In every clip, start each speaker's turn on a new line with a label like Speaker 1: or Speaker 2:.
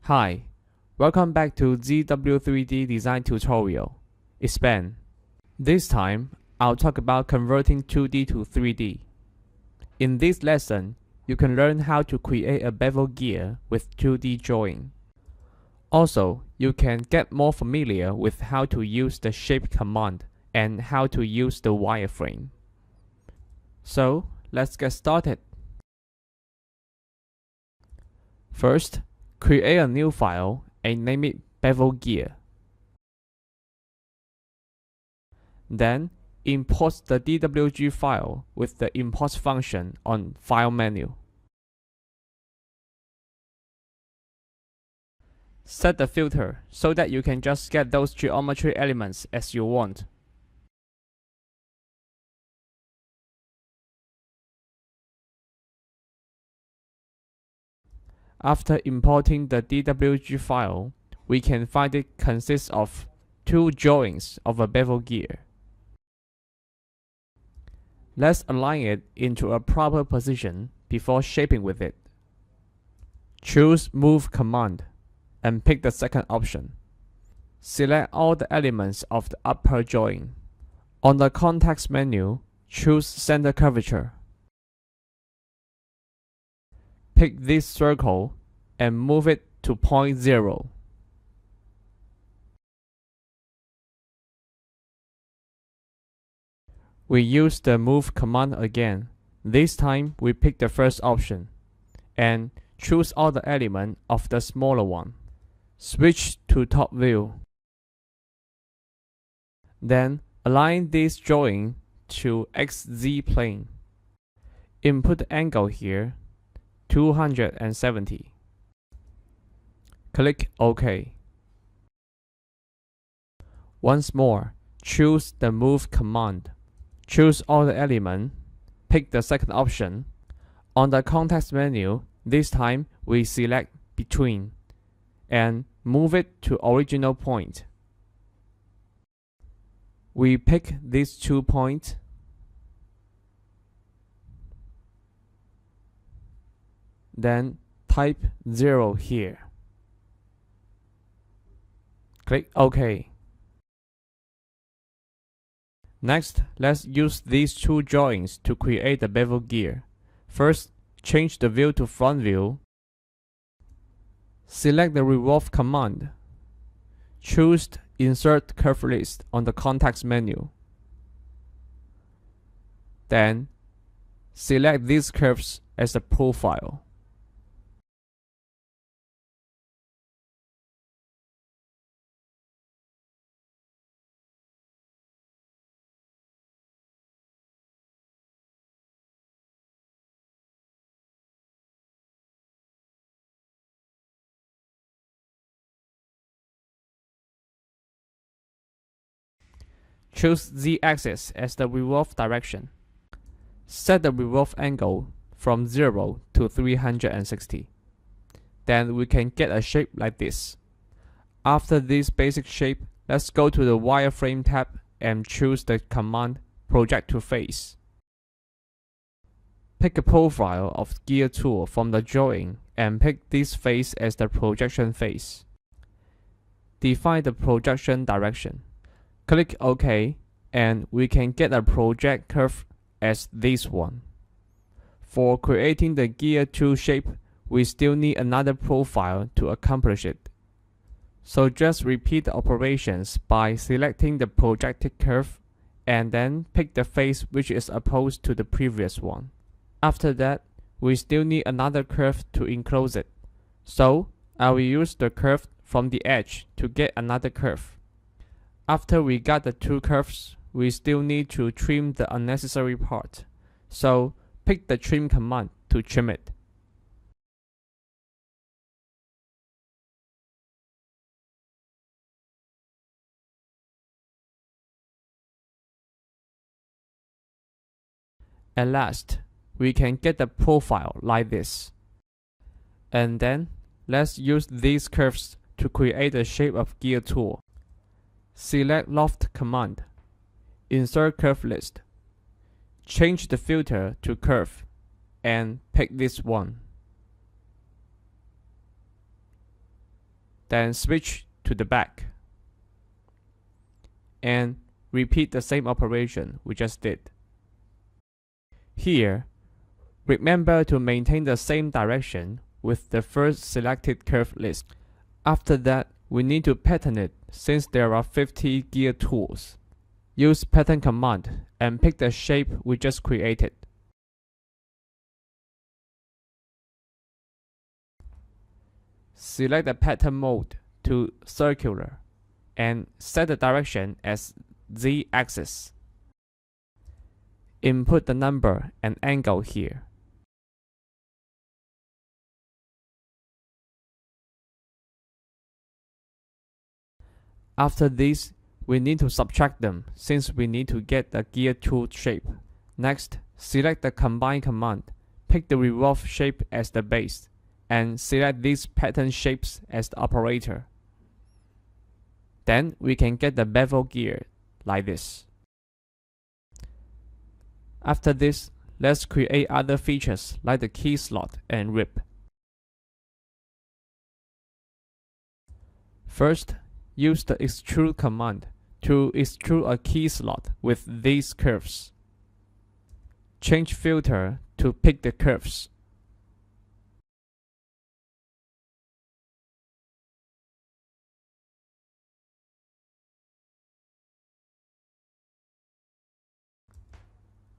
Speaker 1: Hi, welcome back to ZW3D design tutorial. It's Ben. This time, I'll talk about converting 2D to 3D. In this lesson, you can learn how to create a bevel gear with 2D drawing. Also, you can get more familiar with how to use the shape command and how to use the wireframe. So, let's get started. First, create a new file and name it bevel gear. Then, import the DWG file with the import function on File menu. Set the filter so that you can just get those geometry elements as you want. After importing the DWG file, we can find it consists of two drawings of a bevel gear. Let's align it into a proper position before shaping with it. Choose Move command and pick the second option. Select all the elements of the upper drawing. On the context menu, choose Center Curvature. Pick this circle and move it to point 0. We use the Move command again. This time we pick the first option and choose all the elements of the smaller one. Switch to top view. Then align this drawing to XZ plane. Input the angle here, 270. Click OK. Once more, choose the Move command. Choose all the elements, pick the second option. On the context menu, this time we select Between and move it to original point. We pick these 2 points. Then type 0 here. Click OK. Next, let's use these two drawings to create the bevel gear. First, change the view to front view. Select the Revolve command. Choose Insert Curve List on the context menu. Then, select these curves as a profile. Choose Z-axis as the revolve direction. Set the revolve angle from 0 to 360. Then we can get a shape like this. After this basic shape, let's go to the Wireframe tab and choose the command Project to Face. Pick a profile of gear tool from the drawing and pick this face as the projection face. Define the projection direction. Click OK, and we can get a project curve as this one. For creating the gear tool shape, we still need another profile to accomplish it. So just repeat the operations by selecting the projected curve and then pick the face which is opposed to the previous one. After that, we still need another curve to enclose it. So I will use the curve from the edge to get another curve. After we got the two curves, we still need to trim the unnecessary part. So pick the Trim command to trim it. At last, we can get the profile like this. And then, let's use these curves to create the shape of gear tool. Select Loft command. Insert Curve List. Change the filter to Curve and pick this one. Then switch to the back. And repeat the same operation we just did. Here, remember to maintain the same direction with the first selected curve list. After that, we need to pattern it since there are 50 gear tools. Use pattern command and pick the shape we just created. Select the pattern mode to circular and set the direction as Z-axis. Input the number and angle here. After this, we need to subtract them since we need to get the gear tool shape. Next, select the combine command, pick the revolve shape as the base, and select these pattern shapes as the operator. Then we can get the bevel gear like this. After this, let's create other features like the key slot and rib. First, use the extrude command to extrude a key slot with these curves. Change filter to pick the curves.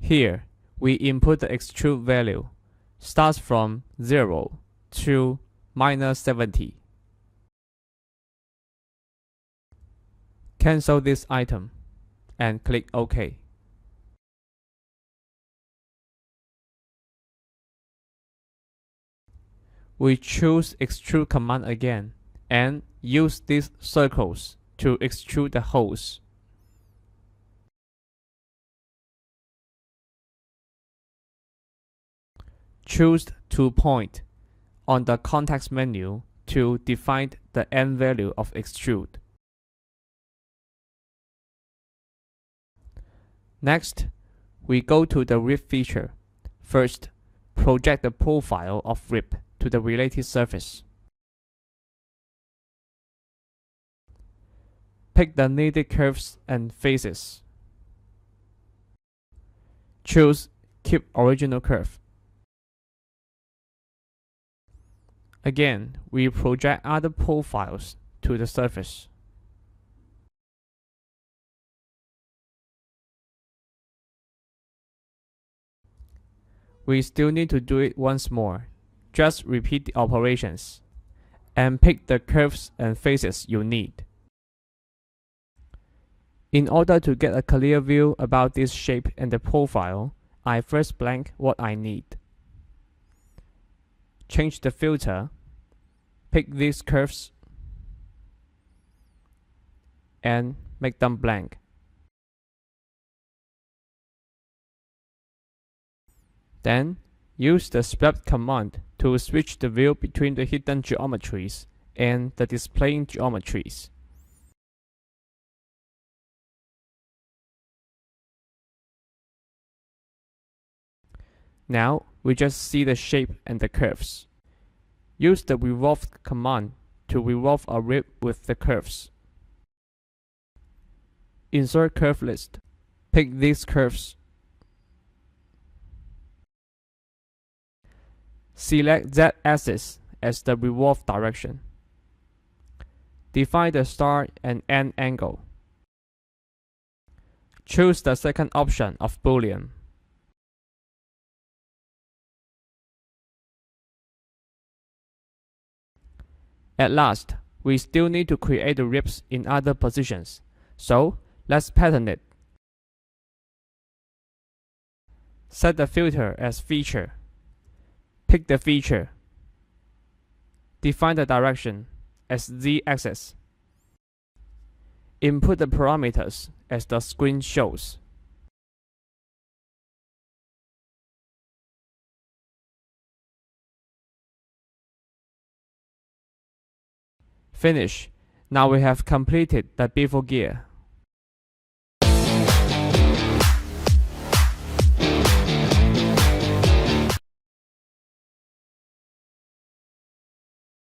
Speaker 1: Here, we input the extrude value. Starts from 0 to -70. Cancel this item and click OK. We choose extrude command again and use these circles to extrude the holes. Choose to point on the context menu to define the end value of extrude. Next, we go to the rib feature. First, project the profile of rib to the related surface. Pick the needed curves and faces. Choose Keep Original Curve. Again, we project other profiles to the surface. We still need to do it once more. Just repeat the operations and pick the curves and faces you need. In order to get a clear view about this shape and the profile, I first blank what I need. Change the filter, pick these curves, and make them blank. Then, use the split command to switch the view between the hidden geometries and the displaying geometries. Now, we just see the shape and the curves. Use the revolve command to revolve a rib with the curves. Insert curve list. Pick these curves. Select Z-axis as the revolve direction. Define the start and end angle. Choose the second option of Boolean. At last, we still need to create the ribs in other positions, so let's pattern it. Set the filter as feature. Pick the feature. Define the direction as Z-axis. Input the parameters as the screen shows. Finish. Now we have completed the bevel gear.